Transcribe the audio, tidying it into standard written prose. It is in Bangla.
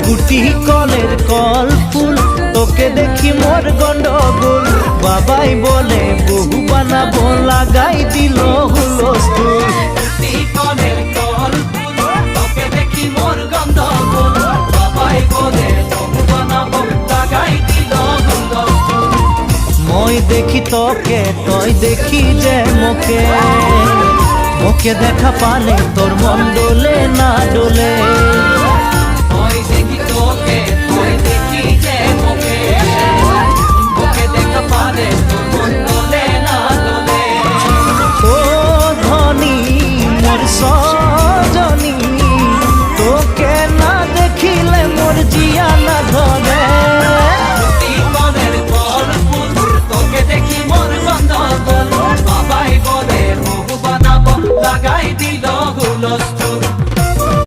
কুটি কলের কল ফুল তোকে দেখি মোর গন্ডগোল বাবাই বলে বহু বানাবো লাগাই দিল হুলস্থুল কুটি কলের কল ফুল তোকে দেখি মোর গন্ডগোল বাবাই বলে বহু বানাবো লাগাই দিল হুলস্থুল মই দেখি তোকে তই দেখি যে মোকে মোকে দেখা পালে তোর মন ডোলে না ডোলে